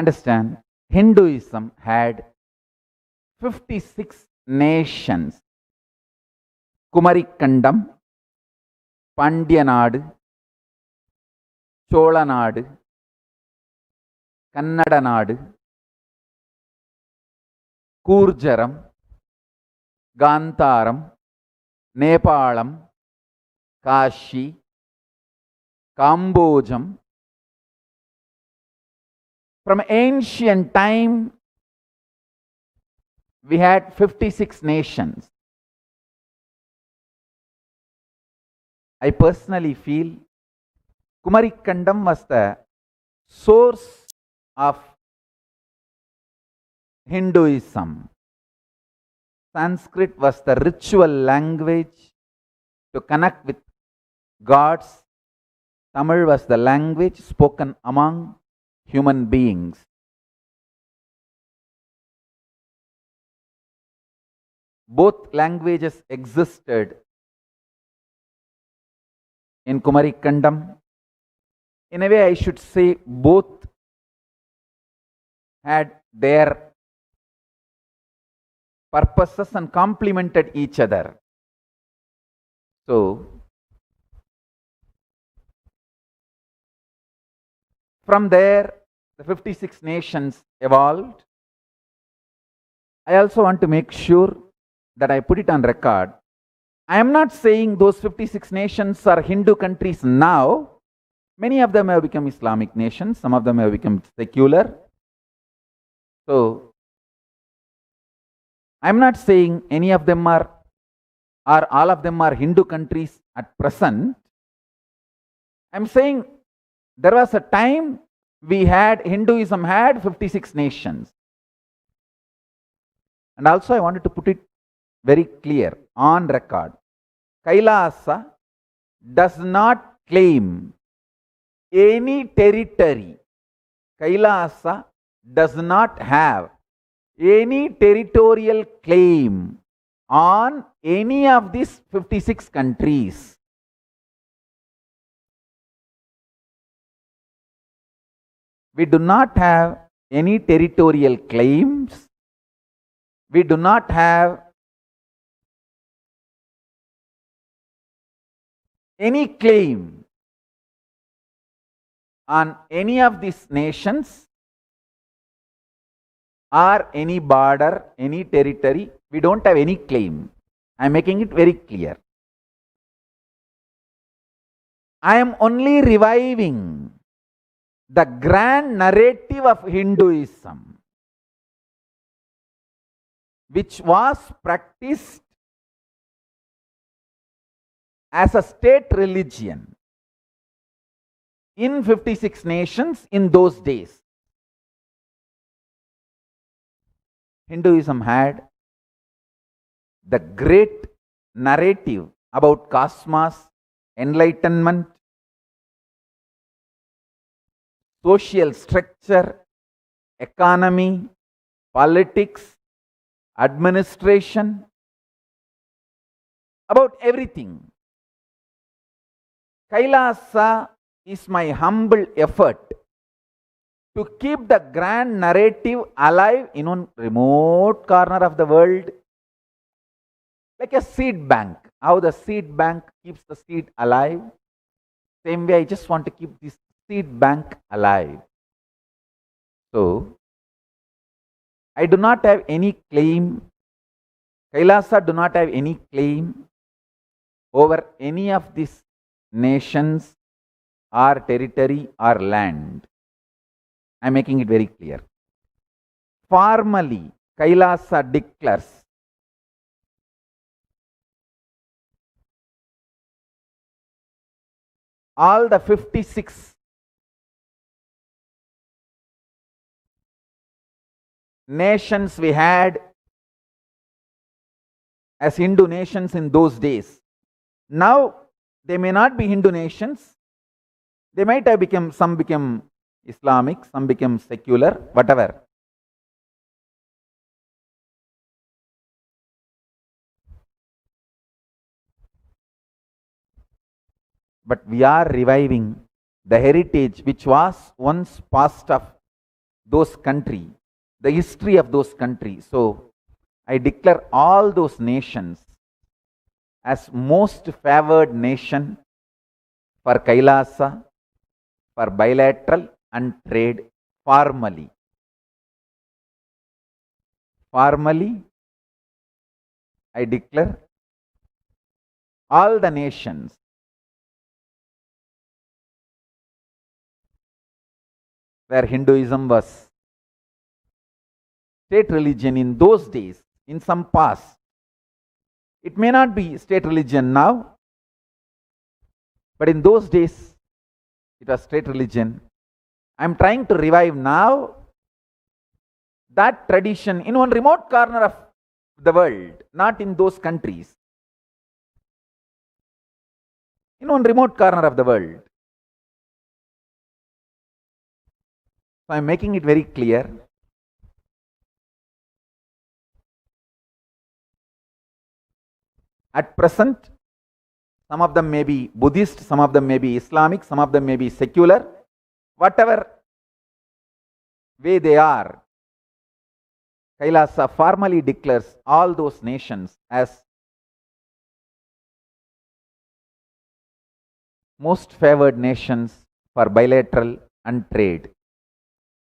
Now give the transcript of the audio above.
Understand, Hinduism had 56 nations. Kumarikandam, Pandyanadu, Cholanadu, Kannadanadu, Kurjaram, Gantharam, Nepalam, Kashi, Kambojam. From ancient time, we had 56 nations. I personally feel Kumarikandam was the source of Hinduism. Sanskrit was the ritual language to connect with gods. Tamil was the language spoken among human beings. Both languages existed in Kumarikandam. In a way, I should say both had their purposes and complemented each other. So, from there, the 56 nations evolved. I also want to make sure that I put it on record. I am not saying those 56 nations are Hindu countries now. Many of them have become Islamic nations. Some of them have become secular. So, I am not saying any of them are or all of them are Hindu countries at present. I am saying there was a time Hinduism had 56 nations. And also I wanted to put it very clear on record. Kailasa does not claim any territory. Kailasa does not have any territorial claim on any of these 56 countries. We do not have any territorial claims. We do not have any claim on any of these nations or any border, any territory. We don't have any claim. I am making it very clear. I am only reviving the grand narrative of Hinduism, which was practiced as a state religion in 56 nations in those days. Hinduism had the great narrative about cosmos, enlightenment, social structure, economy, politics, administration, about everything. Kailasa is my humble effort to keep the grand narrative alive in one remote corner of the world, like a seed bank. How the seed bank keeps the seed alive, same way I just want to keep this seed bank alive. So, I do not have any claim, Kailasa do not have any claim over any of these nations or territory or land. I am making it very clear. Formally, Kailasa declares all the 56 nations we had as Hindu nations in those days. Now, they may not be Hindu nations. They might have become, some become Islamic, some become secular, whatever. But we are reviving the heritage which was once passed off those country, the history of those countries. So I declare all those nations as most favored nation for Kailasa, for bilateral and trade formally. Formally, I declare all the nations where Hinduism was state religion in those days, in some past. It may not be state religion now, but in those days, it was state religion. I am trying to revive now that tradition in one remote corner of the world, not in those countries. In one remote corner of the world. So I am making it very clear. At present, some of them may be Buddhist, some of them may be Islamic, some of them may be secular. Whatever way they are, Kailasa formally declares all those nations as most favored nations for bilateral and trade.